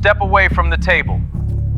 Step away from the table.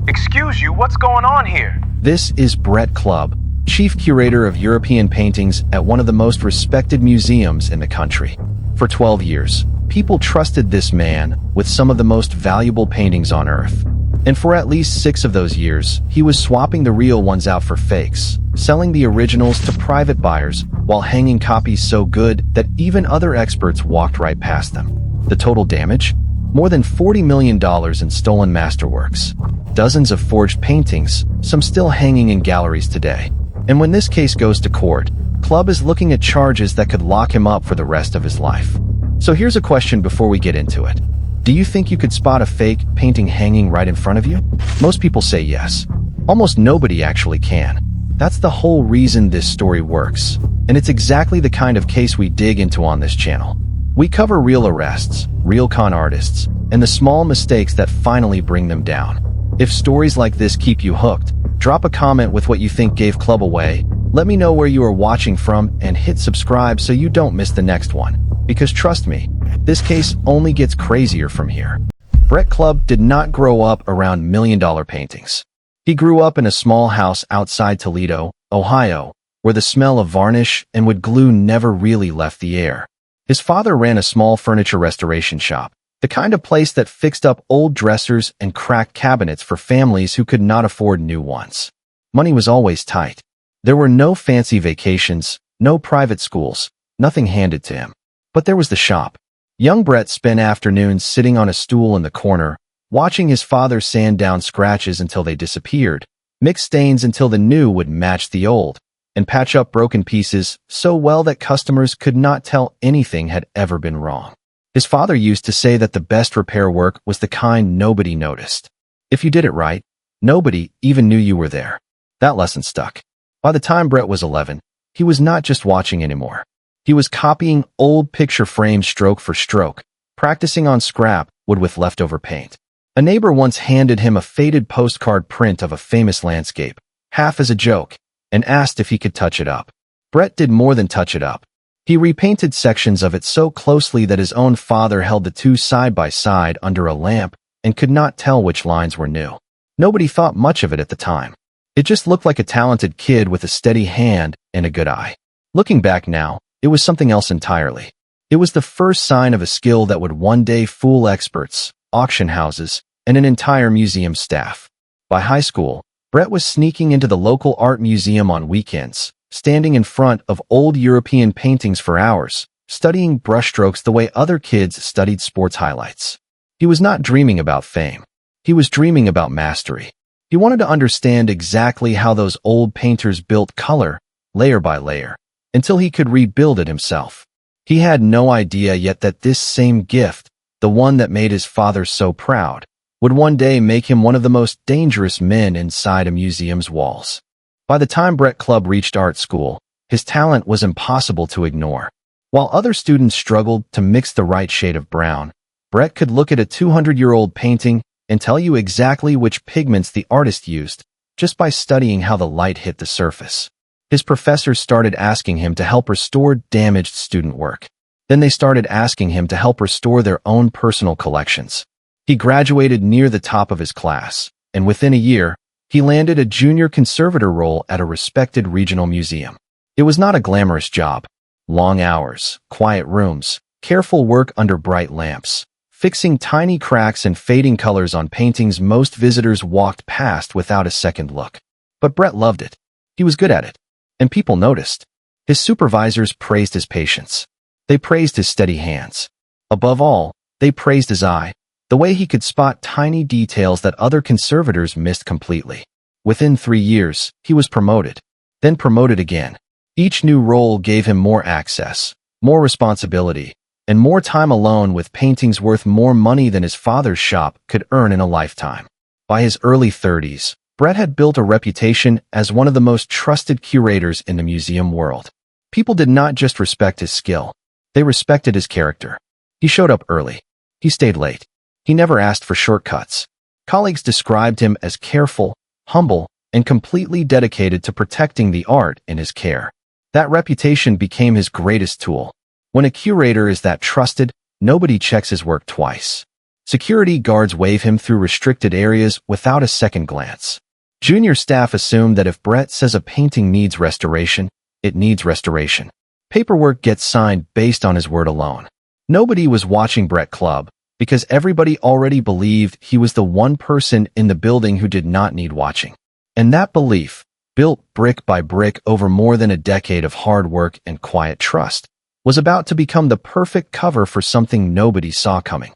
Excuse you, what's going on here? This is Brett Clubb, Chief Curator of European Paintings at one of the most respected museums in the country. For 12 years, people trusted this man with some of the most valuable paintings on Earth. And for at least 6 of those years, he was swapping the real ones out for fakes, selling the originals to private buyers while hanging copies so good that even other experts walked right past them. The total damage? More than $40 million in stolen masterworks. Dozens of forged paintings, some still hanging in galleries today. And when this case goes to court, Clubb is looking at charges that could lock him up for the rest of his life. So here's a question before we get into it. Do you think you could spot a fake painting hanging right in front of you? Most people say yes. Almost nobody actually can. That's the whole reason this story works. And it's exactly the kind of case we dig into on this channel. We cover real arrests, real con artists, and the small mistakes that finally bring them down. If stories like this keep you hooked, drop a comment with what you think gave Clubb away, let me know where you are watching from, and hit subscribe so you don't miss the next one. Because trust me, this case only gets crazier from here. Brett Clubb did not grow up around million-dollar paintings. He grew up in a small house outside Toledo, Ohio, where the smell of varnish and wood glue never really left the air. His father ran a small furniture restoration shop, the kind of place that fixed up old dressers and cracked cabinets for families who could not afford new ones. Money was always tight. There were no fancy vacations, no private schools, nothing handed to him. But there was the shop. Young Brett spent afternoons sitting on a stool in the corner, watching his father sand down scratches until they disappeared, mix stains until the new would match the old, and patch up broken pieces so well that customers could not tell anything had ever been wrong. His father used to say that the best repair work was the kind nobody noticed. If you did it right, nobody even knew you were there. That lesson stuck. By the time Brett was 11, he was not just watching anymore. He was copying old picture frames stroke for stroke, practicing on scrap wood with leftover paint. A neighbor once handed him a faded postcard print of a famous landscape, half as a joke, and asked if he could touch it up. Brett did more than touch it up. He repainted sections of it so closely that his own father held the two side by side under a lamp and could not tell which lines were new. Nobody thought much of it at the time. It just looked like a talented kid with a steady hand and a good eye. Looking back now, it was something else entirely. It was the first sign of a skill that would one day fool experts, auction houses, and an entire museum staff. By high school, Brett was sneaking into the local art museum on weekends, standing in front of old European paintings for hours, studying brushstrokes the way other kids studied sports highlights. He was not dreaming about fame. He was dreaming about mastery. He wanted to understand exactly how those old painters built color, layer by layer, until he could rebuild it himself. He had no idea yet that this same gift, the one that made his father so proud, would one day make him one of the most dangerous men inside a museum's walls. By the time Brett Clubb reached art school, his talent was impossible to ignore. While other students struggled to mix the right shade of brown, Brett could look at a 200-year-old painting and tell you exactly which pigments the artist used, just by studying how the light hit the surface. His professors started asking him to help restore damaged student work. Then they started asking him to help restore their own personal collections. He graduated near the top of his class, and within a year, he landed a junior conservator role at a respected regional museum. It was not a glamorous job. Long hours, quiet rooms, careful work under bright lamps, fixing tiny cracks and fading colors on paintings most visitors walked past without a second look. But Brett loved it. He was good at it. And people noticed. His supervisors praised his patience. They praised his steady hands. Above all, they praised his eye, the way he could spot tiny details that other conservators missed completely. Within 3 years, he was promoted, then promoted again. Each new role gave him more access, more responsibility, and more time alone with paintings worth more money than his father's shop could earn in a lifetime. By his early 30s, Brett had built a reputation as one of the most trusted curators in the museum world. People did not just respect his skill. They respected his character. He showed up early. He stayed late. He never asked for shortcuts. Colleagues described him as careful, humble, and completely dedicated to protecting the art in his care. That reputation became his greatest tool. When a curator is that trusted, nobody checks his work twice. Security guards wave him through restricted areas without a second glance. Junior staff assume that if Brett says a painting needs restoration, it needs restoration. Paperwork gets signed based on his word alone. Nobody was watching Brett Club because everybody already believed he was the one person in the building who did not need watching. And that belief, built brick by brick over more than a decade of hard work and quiet trust, was about to become the perfect cover for something nobody saw coming.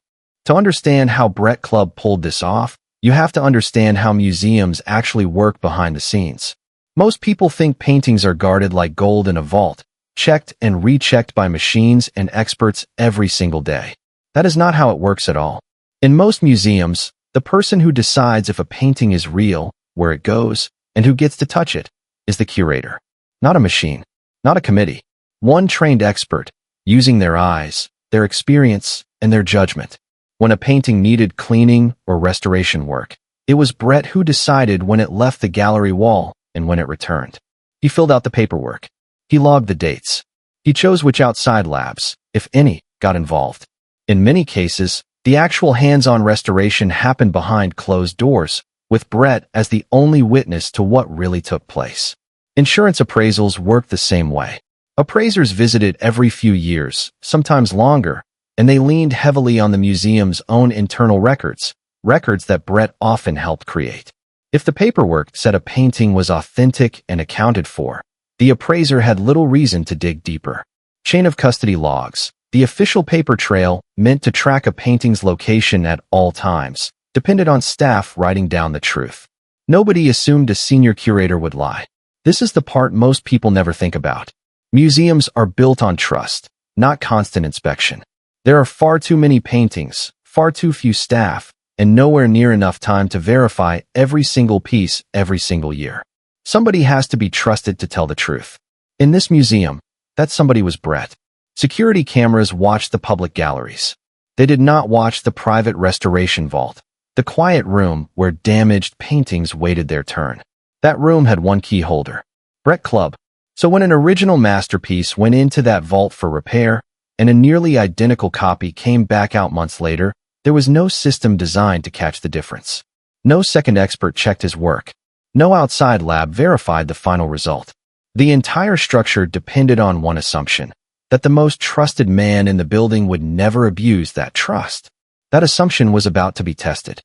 To understand how Brett Club pulled this off, you have to understand how museums actually work behind the scenes. Most people think paintings are guarded like gold in a vault, checked and rechecked by machines and experts every single day. That is not how it works at all. In most museums, the person who decides if a painting is real, where it goes, and who gets to touch it, is the curator. Not a machine, not a committee. One trained expert, using their eyes, their experience, and their judgment. When a painting needed cleaning or restoration work, it was Brett who decided when it left the gallery wall and when it returned. He filled out the paperwork. He logged the dates. He chose which outside labs, if any, got involved. In many cases, the actual hands-on restoration happened behind closed doors, with Brett as the only witness to what really took place. Insurance appraisals worked the same way. Appraisers visited every few years, sometimes longer, and they leaned heavily on the museum's own internal records that Brett often helped create. If the paperwork said a painting was authentic and accounted for, the appraiser had little reason to dig deeper. Chain of custody logs, the official paper trail meant to track a painting's location at all times, depended on staff writing down the truth. Nobody assumed a senior curator would lie. This is the part most people never think about. Museums are built on trust, not constant inspection. There are far too many paintings, far too few staff, and nowhere near enough time to verify every single piece every single year. Somebody has to be trusted to tell the truth. In this museum, that somebody was Brett. Security cameras watched the public galleries. They did not watch the private restoration vault, the quiet room where damaged paintings waited their turn. That room had one key holder, Brett Club. So when an original masterpiece went into that vault for repair, and a nearly identical copy came back out months later, there was no system designed to catch the difference. No second expert checked his work. No outside lab verified the final result. The entire structure depended on one assumption, that the most trusted man in the building would never abuse that trust. That assumption was about to be tested.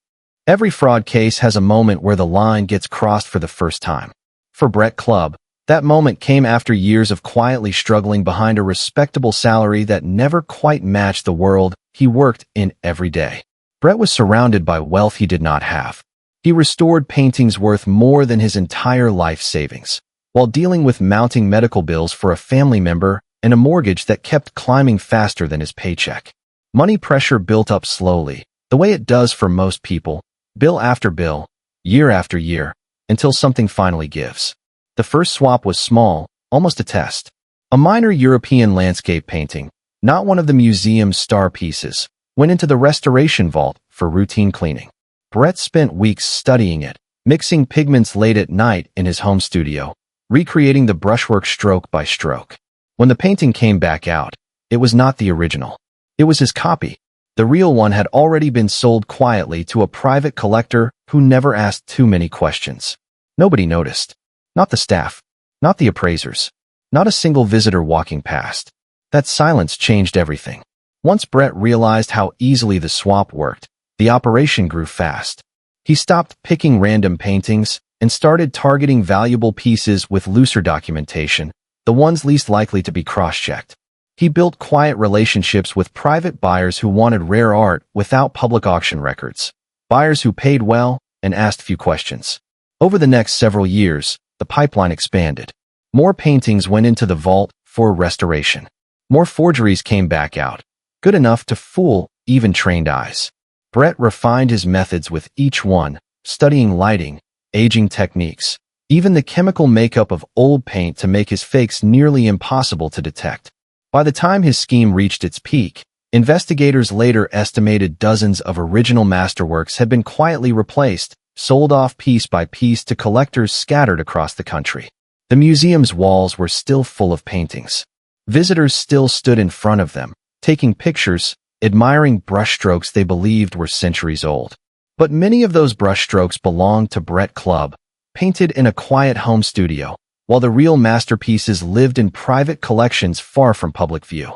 Every fraud case has a moment where the line gets crossed for the first time. For Brett Club, that moment came after years of quietly struggling behind a respectable salary that never quite matched the world he worked in every day. Brett was surrounded by wealth he did not have. He restored paintings worth more than his entire life savings, while dealing with mounting medical bills for a family member and a mortgage that kept climbing faster than his paycheck. Money pressure built up slowly, the way it does for most people, bill after bill, year after year, until something finally gives. The first swap was small, almost a test. A minor European landscape painting, not one of the museum's star pieces, went into the restoration vault for routine cleaning. Brett spent weeks studying it, mixing pigments late at night in his home studio, recreating the brushwork stroke by stroke. When the painting came back out, it was not the original. It was his copy. The real one had already been sold quietly to a private collector who never asked too many questions. Nobody noticed. Not the staff. Not the appraisers. Not a single visitor walking past. That silence changed everything. Once Brett realized how easily the swap worked, the operation grew fast. He stopped picking random paintings and started targeting valuable pieces with looser documentation, the ones least likely to be cross-checked. He built quiet relationships with private buyers who wanted rare art without public auction records, buyers who paid well and asked few questions. Over the next several years, the pipeline expanded. More paintings went into the vault for restoration. More forgeries came back out, good enough to fool even trained eyes. Brett refined his methods with each one, studying lighting, aging techniques, even the chemical makeup of old paint to make his fakes nearly impossible to detect. By the time his scheme reached its peak, investigators later estimated dozens of original masterworks had been quietly replaced, sold off piece by piece to collectors scattered across the country. The museum's walls were still full of paintings. Visitors still stood in front of them, taking pictures, admiring brushstrokes they believed were centuries old. But many of those brushstrokes belonged to Brett Clubb, painted in a quiet home studio, while the real masterpieces lived in private collections far from public view.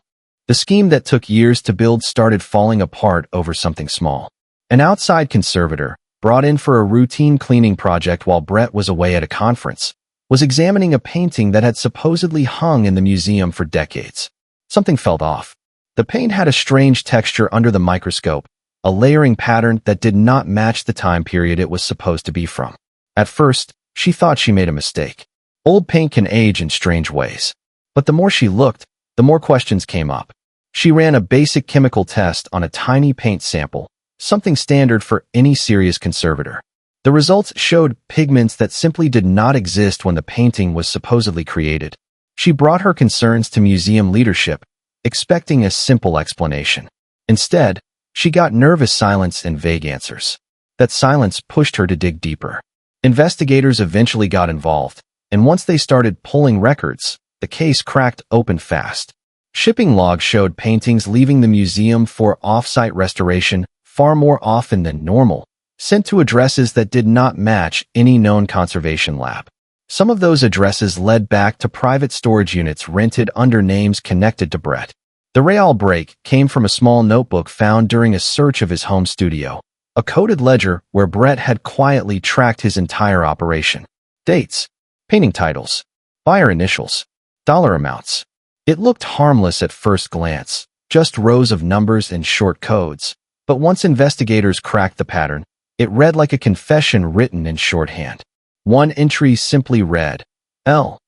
The scheme that took years to build started falling apart over something small. An outside conservator, brought in for a routine cleaning project while Brett was away at a conference, was examining a painting that had supposedly hung in the museum for decades. Something felt off. The paint had a strange texture under the microscope, a layering pattern that did not match the time period it was supposed to be from. At first, she thought she made a mistake. Old paint can age in strange ways. But the more she looked, the more questions came up. She ran a basic chemical test on a tiny paint sample, something standard for any serious conservator. The results showed pigments that simply did not exist when the painting was supposedly created. She brought her concerns to museum leadership, expecting a simple explanation. Instead, she got nervous silence and vague answers. That silence pushed her to dig deeper. Investigators eventually got involved, and once they started pulling records, the case cracked open fast. Shipping logs showed paintings leaving the museum for off-site restoration far more often than normal, sent to addresses that did not match any known conservation lab. Some of those addresses led back to private storage units rented under names connected to Brett. The real break came from a small notebook found during a search of his home studio, a coded ledger where Brett had quietly tracked his entire operation. Dates, painting titles, buyer initials, dollar amounts. It looked harmless at first glance, just rows of numbers and short codes. But once investigators cracked the pattern, it read like a confession written in shorthand. One entry simply read, L.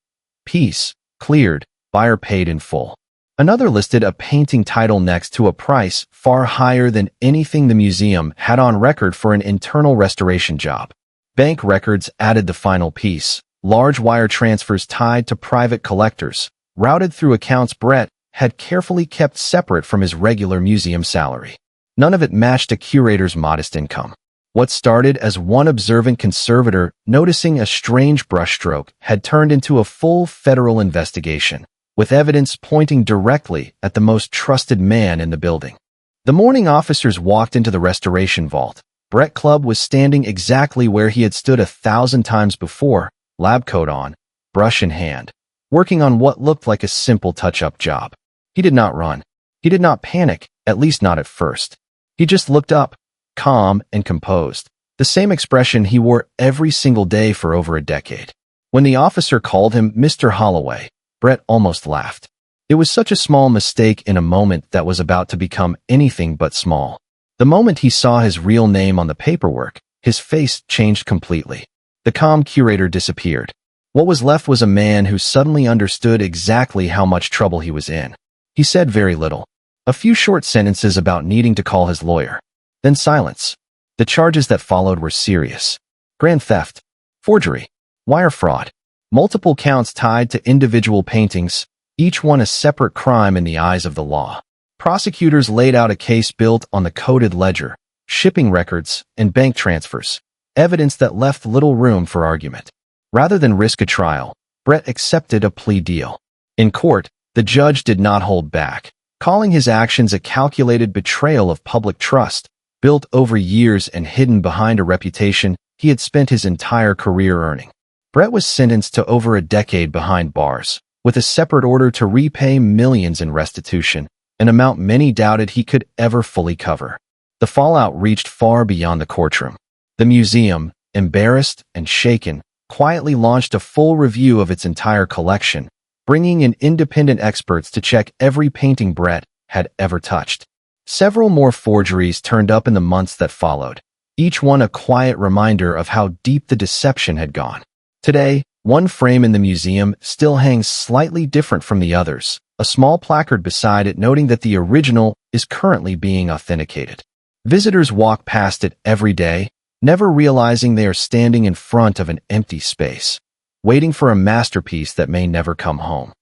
Piece, cleared, buyer paid in full. Another listed a painting title next to a price far higher than anything the museum had on record for an internal restoration job. Bank records added the final piece, large wire transfers tied to private collectors, routed through accounts Brett had carefully kept separate from his regular museum salary. None of it matched a curator's modest income. What started as one observant conservator noticing a strange brushstroke had turned into a full federal investigation, with evidence pointing directly at the most trusted man in the building. The morning officers walked into the restoration vault. Brett Clubb was standing exactly where he had stood 1,000 times before, lab coat on, brush in hand, working on what looked like a simple touch-up job. He did not run. He did not panic, at least not at first. He just looked up, calm and composed, the same expression he wore every single day for over a decade. When the officer called him Mr. Holloway, Brett almost laughed. It was such a small mistake in a moment that was about to become anything but small. The moment he saw his real name on the paperwork, his face changed completely. The calm curator disappeared. What was left was a man who suddenly understood exactly how much trouble he was in. He said very little. A few short sentences about needing to call his lawyer. Then silence. The charges that followed were serious. Grand theft, forgery, wire fraud, multiple counts tied to individual paintings, each one a separate crime in the eyes of the law. Prosecutors laid out a case built on the coded ledger, shipping records, and bank transfers, evidence that left little room for argument. Rather than risk a trial, Brett accepted a plea deal. In court, the judge did not hold back, calling his actions a calculated betrayal of public trust, built over years and hidden behind a reputation he had spent his entire career earning. Brett was sentenced to over a decade behind bars, with a separate order to repay millions in restitution, an amount many doubted he could ever fully cover. The fallout reached far beyond the courtroom. The museum, embarrassed and shaken, quietly launched a full review of its entire collection, bringing in independent experts to check every painting Brett had ever touched. Several more forgeries turned up in the months that followed, each one a quiet reminder of how deep the deception had gone. Today, one frame in the museum still hangs slightly different from the others, a small placard beside it noting that the original is currently being authenticated. Visitors walk past it every day, never realizing they are standing in front of an empty space, waiting for a masterpiece that may never come home.